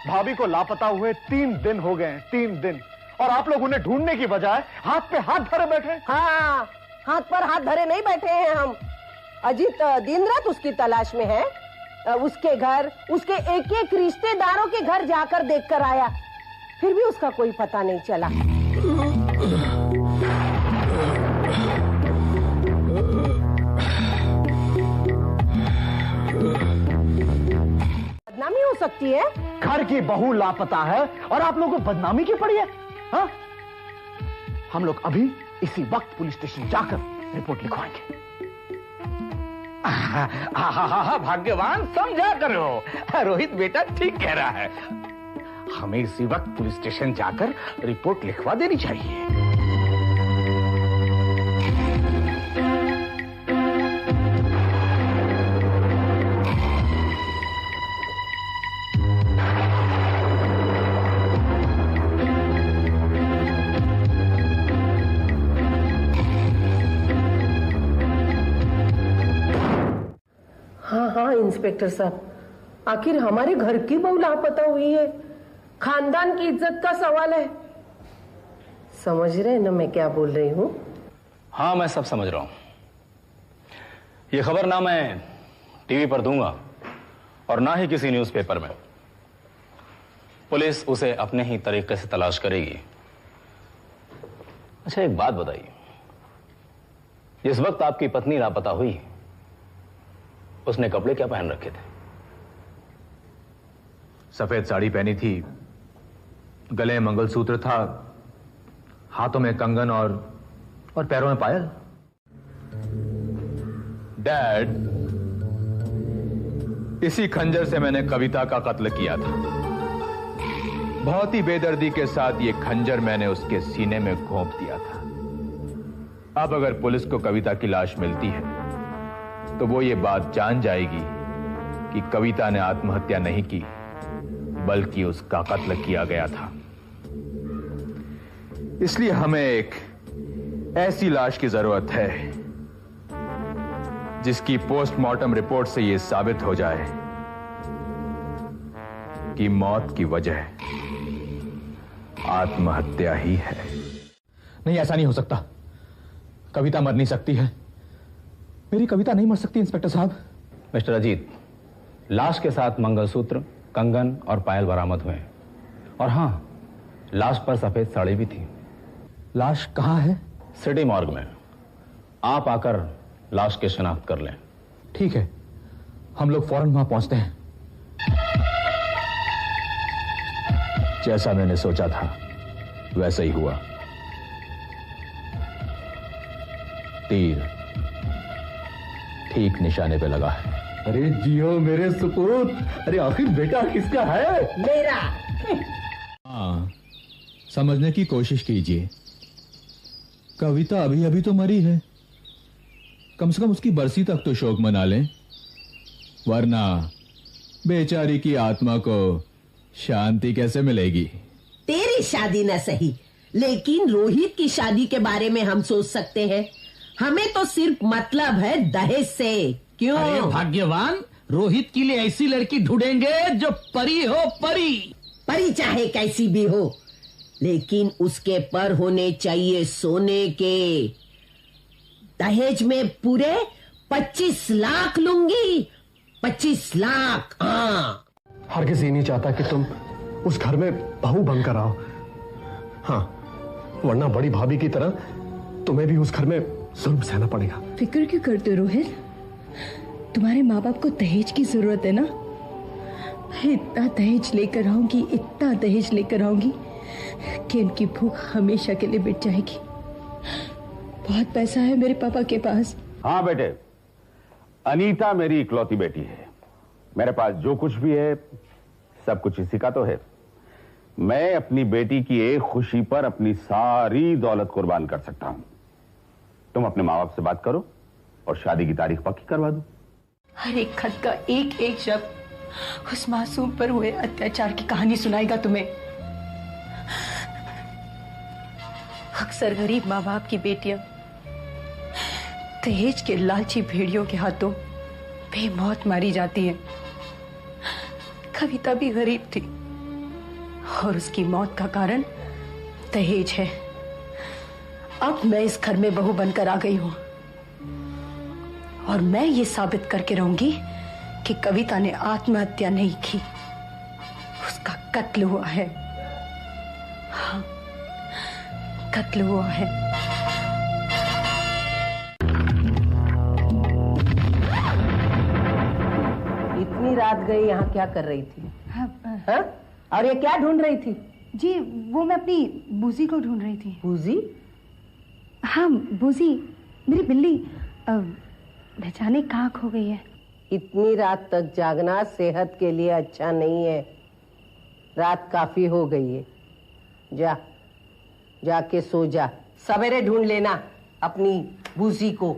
भाभी को लापता हुए 3 दिन हो गए हैं, 3 दिन, और आप लोग उन्हें ढूंढने की बजाय हाथ पे हाथ धरे बैठे। हाँ, हाथ पर हाथ धरे नहीं बैठे हैं हम। अजीत दिन रात उसकी तलाश में है। उसके घर, उसके एक एक रिश्तेदारों के घर जाकर देखकर आया, फिर भी उसका कोई पता नहीं चला। बदनामी हो सकती है। घर की बहू लापता है और आप लोगों को बदनामी की पड़ी है। हाँ? हम लोग अभी इसी वक्त पुलिस स्टेशन जाकर रिपोर्ट लिखवाएंगे। भाग्यवान, समझा करो। रोहित बेटा ठीक कह रहा है। हमें इसी वक्त पुलिस स्टेशन जाकर रिपोर्ट लिखवा देनी चाहिए। हाँ इंस्पेक्टर साहब, आखिर हमारे घर की बहू लापता हुई है, खानदान की इज्जत का सवाल है। समझ रहे ना मैं क्या बोल रही हूँ? हाँ, मैं सब समझ रहा हूँ। ये खबर ना मैं टीवी पर दूंगा और ना ही किसी न्यूज़पेपर में। पुलिस उसे अपने ही तरीके से तलाश करेगी। अच्छा, एक बात बताइए, जिस वक्त आपकी पत्नी लापता हुई उसने कपड़े क्या पहन रखे थे? सफेद साड़ी पहनी थी, गले में मंगलसूत्र था, हाथों में कंगन और पैरों में पायल। डैड, इसी खंजर से मैंने कविता का कत्ल किया था। बहुत ही बेदर्दी के साथ ये खंजर मैंने उसके सीने में घोंप दिया था। अब अगर पुलिस को कविता की लाश मिलती है तो वो ये बात जान जाएगी कि कविता ने आत्महत्या नहीं की, बल्कि उसका कत्ल किया गया था। इसलिए हमें एक ऐसी लाश की जरूरत है जिसकी पोस्टमार्टम रिपोर्ट से यह साबित हो जाए कि मौत की वजह आत्महत्या ही है। नहीं, ऐसा नहीं हो सकता। कविता मर नहीं सकती है। मेरी कविता नहीं मर सकती इंस्पेक्टर साहब। मिस्टर अजीत, लाश के साथ मंगलसूत्र, कंगन और पायल बरामद हुए हैं। और हां, लाश पर सफेद साड़ी भी थी। लाश कहां है? सिटी मॉर्ग में। आप आकर लाश की शिनाख्त कर लें। ठीक है, हम लोग फौरन वहां पहुंचते हैं। जैसा मैंने सोचा था वैसा ही हुआ। तीर ठीक निशाने पे लगा है। अरे जियो मेरे सुपूत। अरे आखिर बेटा किसका है? मेरा। हाँ, समझने की कोशिश कीजिए। कविता अभी अभी तो मरी है, कम से कम उसकी बरसी तक तो शोक मना लें, वरना बेचारी की आत्मा को शांति कैसे मिलेगी? तेरी शादी न सही, लेकिन रोहित की शादी के बारे में हम सोच सकते हैं। हमें तो सिर्फ मतलब है दहेज से। क्यों? अरे भाग्यवान, रोहित के लिए ऐसी लड़की ढूंढेंगे जो परी हो, परी। परी चाहे कैसी भी हो, लेकिन उसके पर होने चाहिए सोने के। दहेज में पूरे 25 लाख लूंगी। 25 लाख। हाँ, हर किसी नहीं चाहता कि तुम उस घर में बहू बनकर आओ। हाँ, वरना बड़ी भाभी की तरह तुम्हें भी उस घर में जुल्म सहना पड़ेगा। फिक्र क्यों करते हो रोहित? तुम्हारे माँ बाप को दहेज की जरूरत है ना? इतना दहेज लेकर आऊंगी, इतना दहेज लेकर आऊंगी कि उनकी भूख हमेशा के लिए मिट जाएगी। बहुत पैसा है मेरे पापा के पास। हाँ बेटे, अनीता मेरी इकलौती बेटी है। मेरे पास जो कुछ भी है सब कुछ इसी का तो है। मैं अपनी बेटी की एक खुशी पर अपनी सारी दौलत कुर्बान कर सकता हूं। तुम अपने माँ बाप से बात करो और शादी की तारीख पक्की करवा दो। हर एक खत का एक एक शब्द उस मासूम पर हुए अत्याचार की कहानी सुनाएगा तुम्हें। अक्सर गरीब माँ बाप की बेटियां दहेज के लालची भेड़ियों के हाथों बेमौत मारी जाती हैं। कविता भी गरीब थी, और उसकी मौत का कारण दहेज है। अब मैं इस घर में बहू बनकर आ गई हूं और मैं ये साबित करके रहूंगी कि कविता ने आत्महत्या नहीं की, उसका कत्ल हुआ है। हाँ, कत्ल हुआ है। इतनी रात गई यहाँ क्या कर रही थी? हाँ, और ये क्या ढूंढ रही थी? जी वो मैं अपनी बूजी को ढूंढ रही थी। बूजी? हाँ बूजी, मेरी बिल्ली न जाने कहाँ खो गई है। इतनी रात तक जागना सेहत के लिए अच्छा नहीं है। रात काफी हो गई है, जाके सो जा। सवेरे ढूंढ लेना अपनी बूजी को।